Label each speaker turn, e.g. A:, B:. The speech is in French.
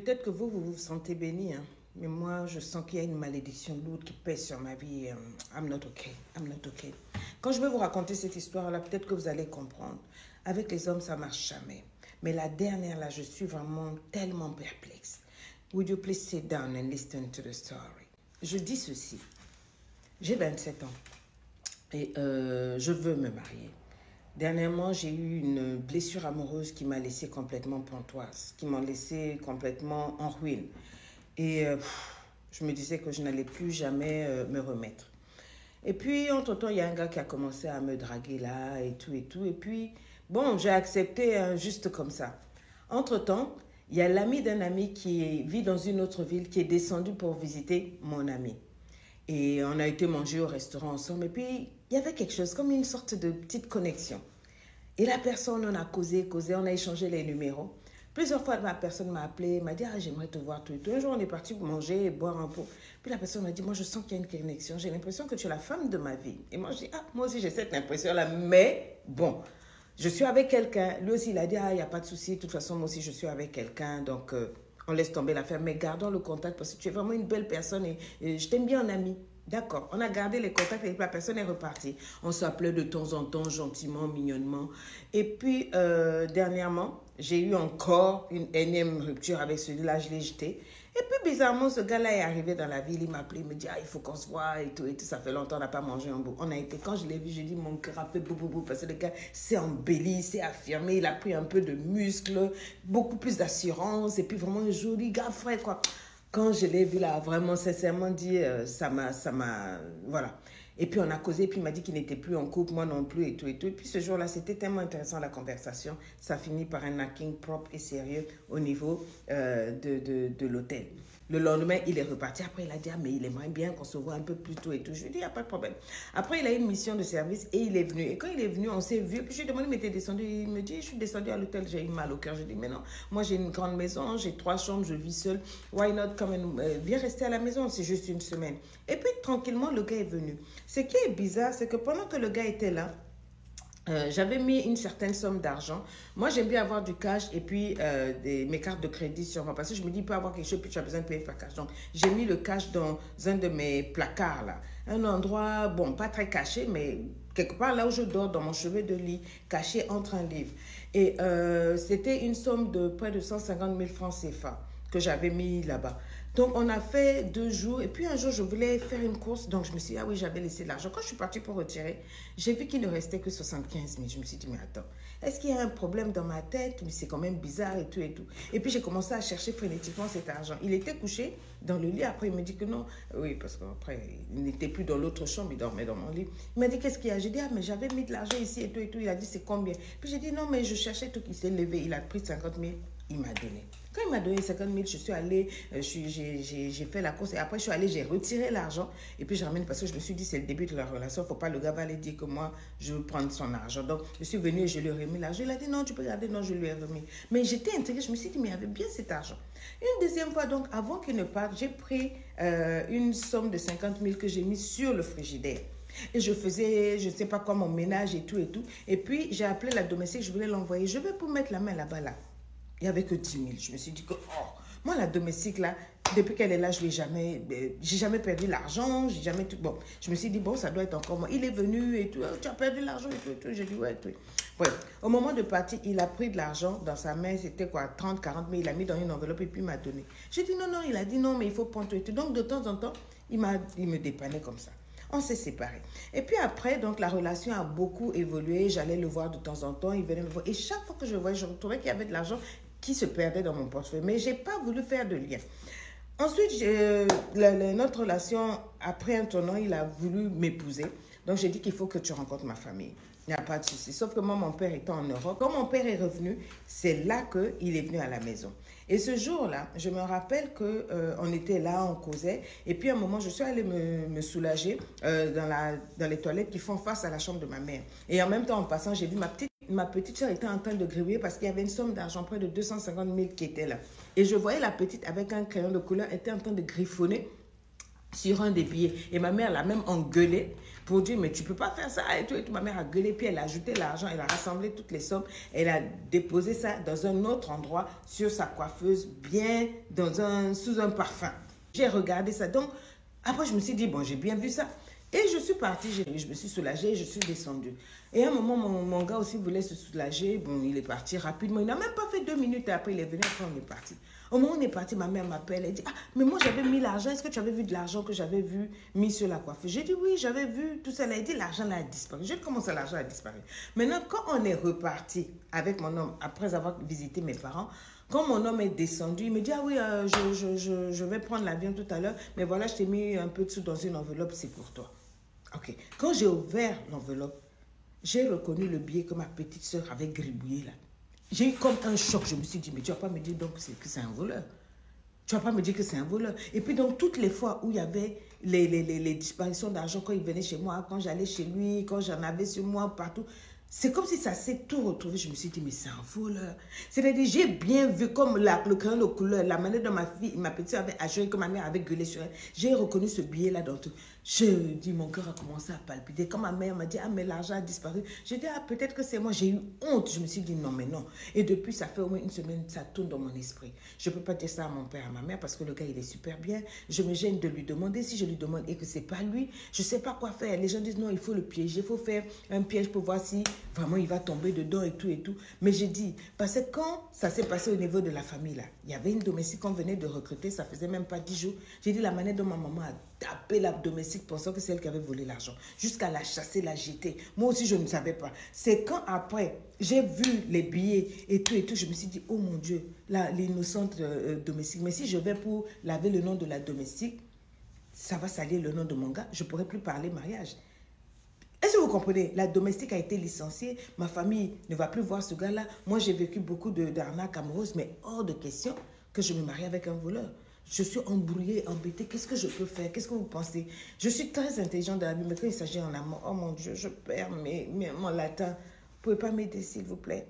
A: Peut-être que vous vous sentez béni, hein, mais moi, je sens qu'il y a une malédiction lourde qui pèse sur ma vie. I'm not okay. I'm not okay. Quand je vais vous raconter cette histoire-là, peut-être que vous allez comprendre. Avec les hommes, ça ne marche jamais. Mais la dernière, là, je suis vraiment tellement perplexe. Would you please sit down and listen to the story? Je dis ceci. J'ai 27 ans et je veux me marier. Dernièrement, j'ai eu une blessure amoureuse qui m'a laissée complètement pantoise, qui m'a laissée complètement en ruine. Et je me disais que je n'allais plus jamais me remettre. Et puis, entre-temps, il y a un gars qui a commencé à me draguer là et tout et tout. Et puis, bon, j'ai accepté juste comme ça. Entre-temps, il y a l'ami d'un ami qui vit dans une autre ville qui est descendu pour visiter mon ami. Et on a été manger au restaurant ensemble. Et puis, il y avait quelque chose, comme une sorte de petite connexion. Et la personne, on a causé, on a échangé les numéros. Plusieurs fois, la personne m'a appelé, m'a dit, ah, j'aimerais te voir tout et tout. Un jour, on est parti manger et boire un pot. Puis la personne m'a dit, moi, je sens qu'il y a une connexion. J'ai l'impression que tu es la femme de ma vie. Et moi, je dis, ah, moi aussi, j'ai cette impression-là. Mais bon, je suis avec quelqu'un. Lui aussi, il a dit, ah, il n'y a pas de souci. De toute façon, moi aussi, je suis avec quelqu'un. Donc, on laisse tomber l'affaire. Mais gardons le contact parce que tu es vraiment une belle personne et je t'aime bien en ami. D'accord, on a gardé les contacts et la personne est repartie. On s'appelait de temps en temps, gentiment, mignonnement. Et puis, dernièrement, j'ai eu encore une énième rupture avec celui-là, je l'ai jeté. Et puis, bizarrement, ce gars-là est arrivé dans la ville, il m'a appelé, il me dit, ah, il faut qu'on se voit et tout, ça fait longtemps, on n'a pas mangé un bout. On a été, quand je l'ai vu, j'ai dit, mon cœur a fait bou, bou, bou, parce que le gars s'est embelli, s'est affirmé, il a pris un peu de muscle, beaucoup plus d'assurance, et puis vraiment un joli gars frais, quoi. Quand je l'ai vu là, vraiment sincèrement dit, ça m'a, voilà. Et puis on a causé, puis il m'a dit qu'il n'était plus en couple, moi non plus et tout et tout. Et puis ce jour-là, c'était tellement intéressant la conversation. Ça finit par un knacking propre et sérieux au niveau de l'hôtel. Le lendemain, il est reparti. Après, il a dit, ah, mais il aimerait bien qu'on se voit un peu plus tôt et tout. Je lui ai dit, il n'y a pas de problème. Après, il a eu une mission de service et il est venu. Et quand il est venu, on s'est vu. Puis je lui ai demandé, mais t'es descendu? Il me dit, je suis descendu à l'hôtel, j'ai eu mal au cœur. Je lui ai dit, mais non, moi j'ai une grande maison, j'ai 3 chambres, je vis seule. Why not come and, viens rester à la maison, c'est juste une semaine. Et puis, tranquillement, le gars est venu. Ce qui est bizarre, c'est que pendant que le gars était là, j'avais mis une certaine somme d'argent. Moi, j'aime bien avoir du cash et puis mes cartes de crédit sur moi. Parce que je me dis, il peut avoir quelque chose, puis tu as besoin de payer par cash. Donc, j'ai mis le cash dans un de mes placards, là. Un endroit, bon, pas très caché, mais quelque part là où je dors, dans mon chevet de lit, caché entre un livre. Et c'était une somme de près de 150 000 francs CFA que j'avais mis là-bas. Donc, on a fait 2 jours. Et puis, un jour, je voulais faire une course. Donc, je me suis dit, ah oui, j'avais laissé de l'argent. Quand je suis partie pour retirer, j'ai vu qu'il ne restait que 75 000. Je me suis dit, mais attends, est-ce qu'il y a un problème dans ma tête? Mais c'est quand même bizarre et tout et tout. Et puis, j'ai commencé à chercher frénétiquement cet argent. Il était couché dans le lit. Après, il me dit que non. Oui, parce qu'après, il n'était plus dans l'autre chambre. Il dormait dans mon lit. Il m'a dit, qu'est-ce qu'il y a? J'ai dit, ah, mais j'avais mis de l'argent ici et tout et tout. Il a dit, c'est combien? Puis, j'ai dit, non, mais je cherchais tout. Il s'est levé. Il a pris 50 000. Il m'a donné. Quand il m'a donné 50 000, je suis allée, j'ai fait la course et après je suis allée, j'ai retiré l'argent et puis je ramène parce que je me suis dit c'est le début de la relation, il ne faut pas le gars va aller dire que moi je veux prendre son argent. Donc je suis venue et je lui ai remis l'argent. Il a dit non, tu peux garder, non, je lui ai remis. Mais j'étais intriguée, je me suis dit mais il y avait bien cet argent. Une deuxième fois donc, avant qu'il ne parte, j'ai pris une somme de 50 000 que j'ai mis sur le frigidaire. Et je faisais, je ne sais pas quoi, mon ménage et tout et tout. Et puis j'ai appelé la domestique, je voulais l'envoyer. Je vais pour mettre la main là-bas là. Il n'y avait que 10 000. Je me suis dit que, oh, moi, la domestique, là, depuis qu'elle est là, j'ai jamais perdu l'argent, j'ai jamais tout. Bon, je me suis dit, bon, ça doit être encore moi. Il est venu et tout, oh, tu as perdu l'argent et tout, et tout. J'ai dit, ouais, tout. Bref, au moment de partir, il a pris de l'argent dans sa main, c'était quoi, 30, 40 000, il a mis dans une enveloppe et puis il m'a donné. J'ai dit, non, non, il a dit, non, mais il faut prendre tout et tout. Donc, de temps en temps, il me dépannait comme ça. On s'est séparés. Et puis après, donc, la relation a beaucoup évolué. J'allais le voir de temps en temps, il venait me voir. Et chaque fois que je le voyais, je retrouvais qu'il y avait de l'argent qui se perdait dans mon portefeuille. Mais je n'ai pas voulu faire de lien. Ensuite, notre relation, après un tournant, il a voulu m'épouser. Donc, j'ai dit qu'il faut que tu rencontres ma famille. Il n'y a pas de souci. Sauf que moi, mon père était en Europe. Quand mon père est revenu, c'est là qu'il est venu à la maison. Et ce jour-là, je me rappelle qu'on était là, on causait. Et puis, à un moment, je suis allée me soulager dans les toilettes qui font face à la chambre de ma mère. Et en même temps, en passant, j'ai vu ma petite soeur était en train de gribouiller parce qu'il y avait une somme d'argent, près de 250 000 qui était là. Et je voyais la petite avec un crayon de couleur, était en train de griffonner sur un des billets. Et ma mère l'a même engueulé pour dire, mais tu peux pas faire ça et tout, et tout. Ma mère a gueulé, puis elle a ajouté l'argent, elle a rassemblé toutes les sommes, elle a déposé ça dans un autre endroit sur sa coiffeuse, bien sous un parfum. J'ai regardé ça. Donc, après, je me suis dit, bon, j'ai bien vu ça. Et je suis partie, je me suis soulagée, je suis descendue. Et à un moment, mon gars aussi voulait se soulager. Bon, il est parti rapidement. Il n'a même pas fait 2 minutes. Et après, il est venu. Après, on est parti. Au moment où on est parti, ma mère m'appelle. Elle dit, ah, mais moi, j'avais mis l'argent. Est-ce que tu avais vu de l'argent que j'avais vu mis sur la coiffeuse? J'ai dit, oui, j'avais vu tout ça. Elle a dit, l'argent là a disparu. J'ai dit, comment ça, l'argent a disparu? Maintenant, quand on est reparti avec mon homme, après avoir visité mes parents, quand mon homme est descendu, il me dit, ah oui, je vais prendre l'avion tout à l'heure. Mais voilà, je t'ai mis un peu de sous dans une enveloppe, c'est pour toi. Ok. Quand j'ai ouvert l'enveloppe, j'ai reconnu le billet que ma petite soeur avait gribouillé là. J'ai eu comme un choc. Je me suis dit, mais tu vas pas me dire donc que c'est un voleur. Tu vas pas me dire que c'est un voleur. Et puis donc, toutes les fois où il y avait les disparitions d'argent, quand il venait chez moi, quand j'allais chez lui, quand j'en avais sur moi, partout, c'est comme si ça s'est tout retrouvé. Je me suis dit, mais c'est un voleur. C'est-à-dire, j'ai bien vu comme le crayon de couleur, la manière dont ma petite soeur avait agi, que ma mère avait gueulé sur elle. J'ai reconnu ce billet-là dans tout. Je dis, mon cœur a commencé à palpiter. Quand ma mère m'a dit, ah, mais l'argent a disparu, j'ai dit, ah, peut-être que c'est moi. J'ai eu honte. Je me suis dit, non, mais non. Et depuis, ça fait au moins une semaine, ça tourne dans mon esprit. Je ne peux pas dire ça à mon père, à ma mère, parce que le gars, il est super bien. Je me gêne de lui demander. Si je lui demande et que ce n'est pas lui, je ne sais pas quoi faire. Les gens disent, non, il faut le piéger. Il faut faire un piège pour voir si vraiment il va tomber dedans et tout et tout. Mais j'ai dit, parce que quand ça s'est passé au niveau de la famille, là, il y avait une domestique qu'on venait de recruter, ça faisait même pas 10 jours. J'ai dit, la manière dont ma maman a tapé la domestique pensant que c'est elle qui avait volé l'argent, jusqu'à la chasser, la jeter. Moi aussi, je ne savais pas. C'est quand après, j'ai vu les billets et tout, je me suis dit, oh mon Dieu, l'innocente domestique. Mais si je vais pour laver le nom de la domestique, ça va salir le nom de mon gars. Je ne pourrai plus parler mariage. Est-ce que vous comprenez? La domestique a été licenciée. Ma famille ne va plus voir ce gars-là. Moi, j'ai vécu beaucoup d'arnaques amoureuses, mais hors de question que je me marie avec un voleur. Je suis embrouillée, embêtée. Qu'est-ce que je peux faire? Qu'est-ce que vous pensez? Je suis très intelligente dans la vie, mais quand il s'agit en amour, oh mon Dieu, je perds mon latin. Vous ne pouvez pas m'aider, s'il vous plaît?